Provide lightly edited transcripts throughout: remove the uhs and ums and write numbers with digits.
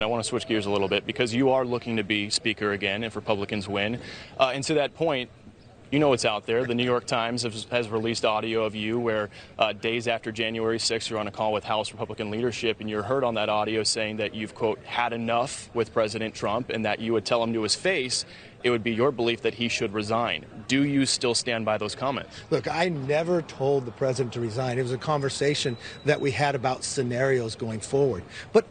I want to switch gears a little bit because you are looking to be Speaker again if Republicans win. And to that point, you know what's out there. The New York Times has released audio of you where days after January 6th, you're on a call with House Republican leadership, and you're heard on that audio saying that you've, quote, had enough with President Trump and that you would tell him to his face it would be your belief that he should resign. Do you still stand by those comments? Look, I never told the president to resign. It was a conversation that we had about scenarios going forward. But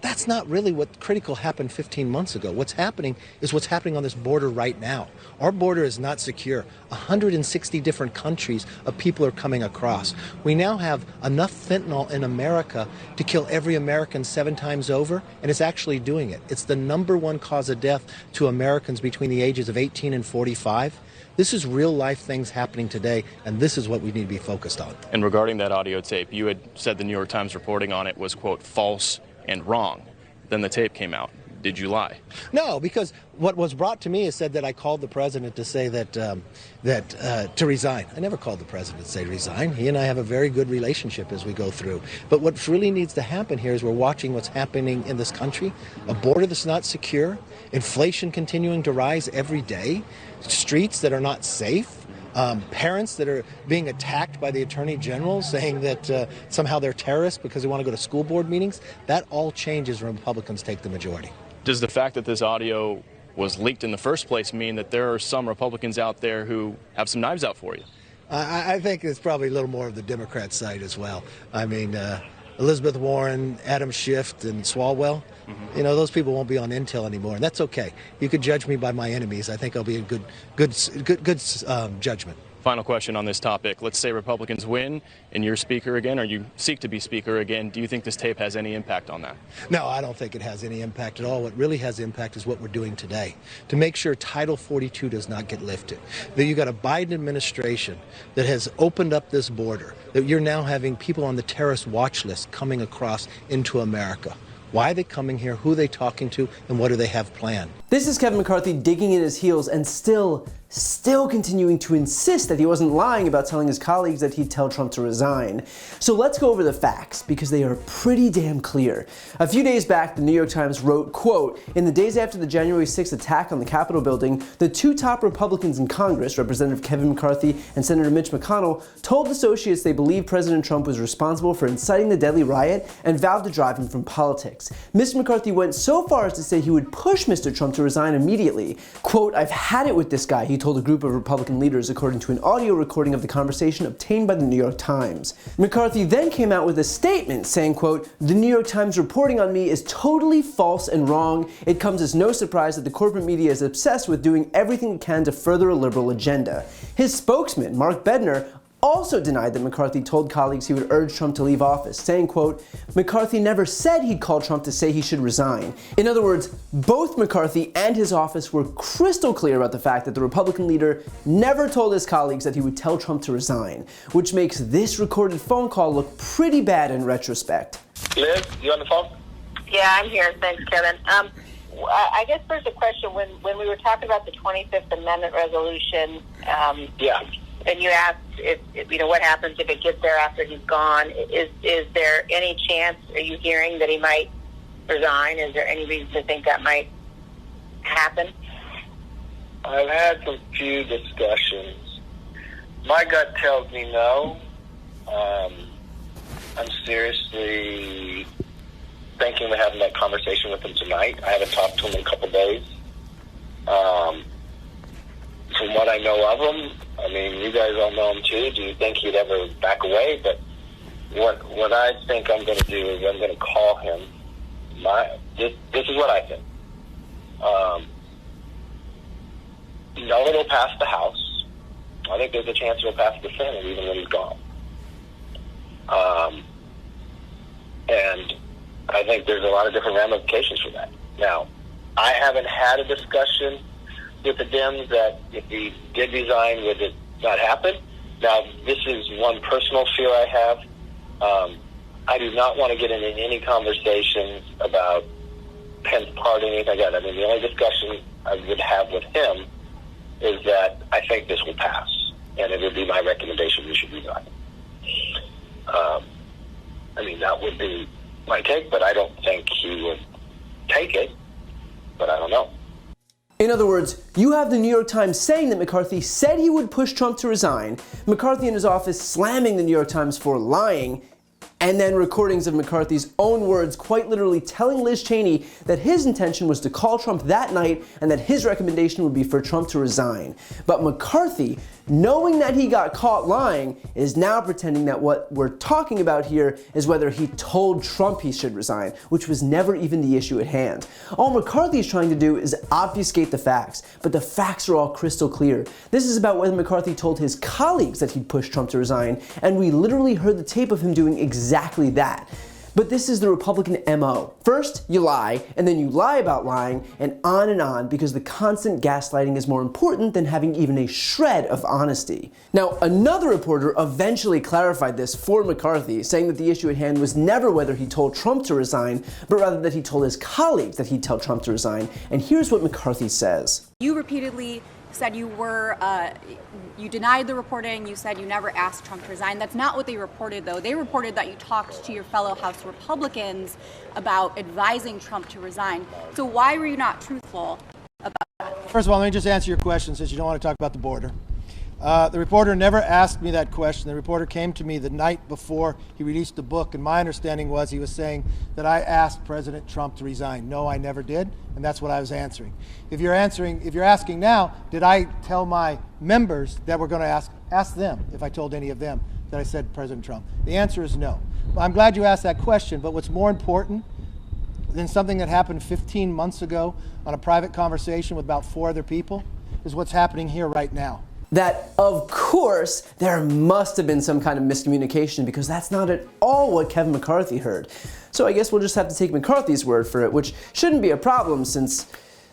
that's not really what critical happened 15 months ago. What's happening is what's happening on this border right now. Our border is not secure. 160 different countries of people are coming across. We now have enough fentanyl in America to kill every American 7 times over, and it's actually doing it. It's the #1 cause of death to Americans between the ages of 18 and 45. This is real life things happening today, and this is what we need to be focused on. And regarding that audio tape, you had said the New York Times reporting on it was, quote, false and wrong. Then the tape came out. Did you lie? No, because what was brought to me is said that I called the president to say that to resign. I never called the president to say resign. He and I have a very good relationship as we go through. But what really needs to happen here is we're watching what's happening in this country. A border that's not secure, inflation continuing to rise every day, streets that are not safe. Parents that are being attacked by the Attorney General saying that somehow they're terrorists because they want to go to school board meetings. That all changes when Republicans take the majority. Does the fact that this audio was leaked in the first place mean that there are some Republicans out there who have some knives out for you? I think it's probably a little more of the Democrat side as well. I mean, Elizabeth Warren, Adam Schiff, and Swalwell, you know, those people won't be on Intel anymore, and that's okay. You could judge me by my enemies. I think I'll be a good judgment. Final question on this topic. Let's say Republicans win and you're Speaker again, or you seek to be Speaker again. Do you think this tape has any impact on that? No, I don't think it has any impact at all. What really has impact is what we're doing today to make sure Title 42 does not get lifted. That you got a Biden administration that has opened up this border, that you're now having people on the terrorist watch list coming across into America. Why are they coming here? Who are they talking to? And what do they have planned? This is Kevin McCarthy digging in his heels and still continuing to insist that he wasn't lying about telling his colleagues that he'd tell Trump to resign. So let's go over the facts, because they are pretty damn clear. A few days back, the New York Times wrote, quote, "In the days after the January 6th attack on the Capitol building, the 2 top Republicans in Congress, Representative Kevin McCarthy and Senator Mitch McConnell, told associates they believed President Trump was responsible for inciting the deadly riot and vowed to drive him from politics. Mr. McCarthy went so far as to say he would push Mr. Trump to resign immediately. Quote, I've had it with this guy, he told a group of Republican leaders, according to an audio recording of the conversation obtained by the New York Times. McCarthy then came out with a statement saying, quote, the New York Times reporting on me is totally false and wrong. It comes as no surprise that the corporate media is obsessed with doing everything it can to further a liberal agenda. His spokesman, Mark Bednar, also denied that McCarthy told colleagues he would urge Trump to leave office, saying, quote, McCarthy never said he'd call Trump to say he should resign. In other words, both McCarthy and his office were crystal clear about the fact that the Republican leader never told his colleagues that he would tell Trump to resign, which makes this recorded phone call look pretty bad in retrospect. Liz, you on the phone? Yeah, I'm here. Thanks, Kevin. I guess first a question. When we were talking about the 25th Amendment resolution, Yeah. and you asked if what happens if it gets there after he's gone. Is there any chance, are you hearing that he might resign? Is there any reason to think that might happen? I've had some few discussions. My gut tells me no. I'm seriously thinking of having that conversation with him tonight. I haven't talked to him in a couple days. From what I know of him, I mean, you guys all know him too. Do you think he'd ever back away? But what I think I'm going to do is I'm going to call him. This is what I think. No, it'll pass the House. I think there's a chance it'll pass the Senate even when he's gone. And I think there's a lot of different ramifications for that. Now, I haven't had a discussion with the Dems that if he did resign, would it not happen? Now, this is one personal fear I have. I do not want to get into any conversations about Pence pardoning, anything like that. I mean, the only discussion I would have with him is that I think this will pass, and it would be my recommendation we should resign. I mean, that would be my take, but I don't think he would take it, but I don't know. In other words, you have the New York Times saying that McCarthy said he would push Trump to resign, McCarthy in his office slamming the New York Times for lying, and then recordings of McCarthy's own words quite literally telling Liz Cheney that his intention was to call Trump that night and that his recommendation would be for Trump to resign. But McCarthy, knowing that he got caught lying, is now pretending that what we're talking about here is whether he told Trump he should resign, which was never even the issue at hand. All McCarthy is trying to do is obfuscate the facts, but the facts are all crystal clear. This is about whether McCarthy told his colleagues that he'd push Trump to resign, and we literally heard the tape of him doing exactly that. But this is the Republican MO. First, you lie, and then you lie about lying, and on, because the constant gaslighting is more important than having even a shred of honesty. Now, another reporter eventually clarified this for McCarthy, saying that the issue at hand was never whether he told Trump to resign, but rather that he told his colleagues that he'd tell Trump to resign. And here's what McCarthy says. You repeatedly said you denied the reporting, you said you never asked Trump to resign. That's not what they reported, though. They reported that you talked to your fellow House Republicans about advising Trump to resign. So why were you not truthful about that? First of all, let me just answer your question since you don't want to talk about the border. The reporter never asked me that question. The reporter came to me the night before he released the book, and my understanding was he was saying that I asked President Trump to resign. No, I never did, and that's what I was answering. If you're asking now, did I tell my members that we're going to ask them if I told any of them that I said President Trump? The answer is no. I'm glad you asked that question, but what's more important than something that happened 15 months ago on a private conversation with about 4 other people is what's happening here right now. That, of course, there must have been some kind of miscommunication, because that's not at all what Kevin McCarthy heard. So I guess we'll just have to take McCarthy's word for it, which shouldn't be a problem since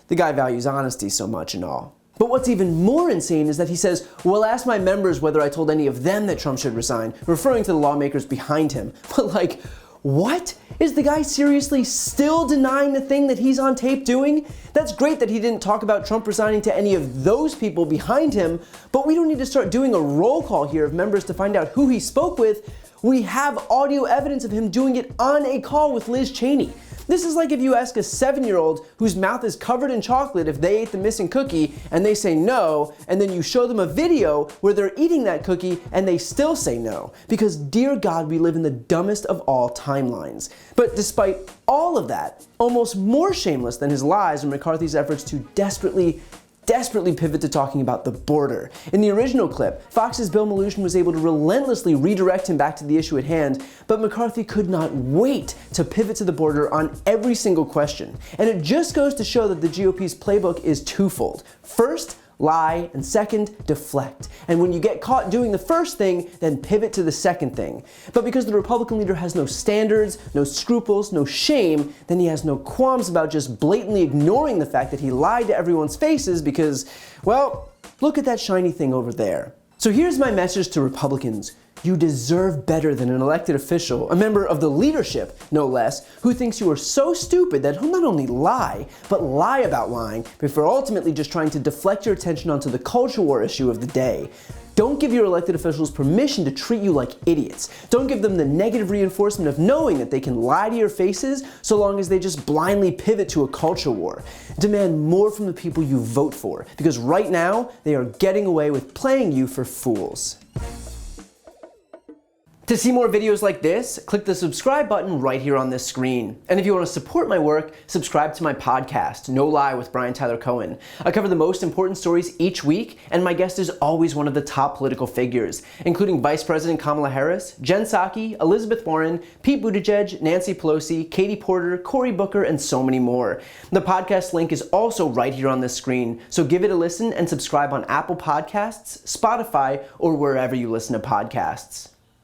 the guy values honesty so much and all. But what's even more insane is that he says, well, ask my members whether I told any of them that Trump should resign, referring to the lawmakers behind him. But like, what? Is the guy seriously still denying the thing that he's on tape doing? That's great that he didn't talk about Trump resigning to any of those people behind him, but we don't need to start doing a roll call here of members to find out who he spoke with. We have audio evidence of him doing it on a call with Liz Cheney. This is like if you ask a 7-year-old whose mouth is covered in chocolate if they ate the missing cookie and they say no, and then you show them a video where they're eating that cookie and they still say no. Because dear God, we live in the dumbest of all timelines. But despite all of that, almost more shameless than his lies are McCarthy's efforts to desperately pivot to talking about the border. In the original clip, Fox's Bill Maloogian was able to relentlessly redirect him back to the issue at hand, but McCarthy could not wait to pivot to the border on every single question. And it just goes to show that the GOP's playbook is twofold. First, lie, and second, deflect. And when you get caught doing the first thing, then pivot to the second thing. But because the Republican leader has no standards, no scruples, no shame, then he has no qualms about just blatantly ignoring the fact that he lied to everyone's faces because, well, look at that shiny thing over there. So here's my message to Republicans. You deserve better than an elected official, a member of the leadership, no less, who thinks you are so stupid that he'll not only lie, but lie about lying before ultimately just trying to deflect your attention onto the culture war issue of the day. Don't give your elected officials permission to treat you like idiots. Don't give them the negative reinforcement of knowing that they can lie to your faces so long as they just blindly pivot to a culture war. Demand more from the people you vote for, because right now they are getting away with playing you for fools. To see more videos like this, click the subscribe button right here on this screen. And if you want to support my work, subscribe to my podcast, No Lie with Brian Tyler Cohen. I cover the most important stories each week, and my guest is always one of the top political figures, including Vice President Kamala Harris, Jen Psaki, Elizabeth Warren, Pete Buttigieg, Nancy Pelosi, Katie Porter, Cory Booker, and so many more. The podcast link is also right here on this screen, so give it a listen and subscribe on Apple Podcasts, Spotify, or wherever you listen to podcasts.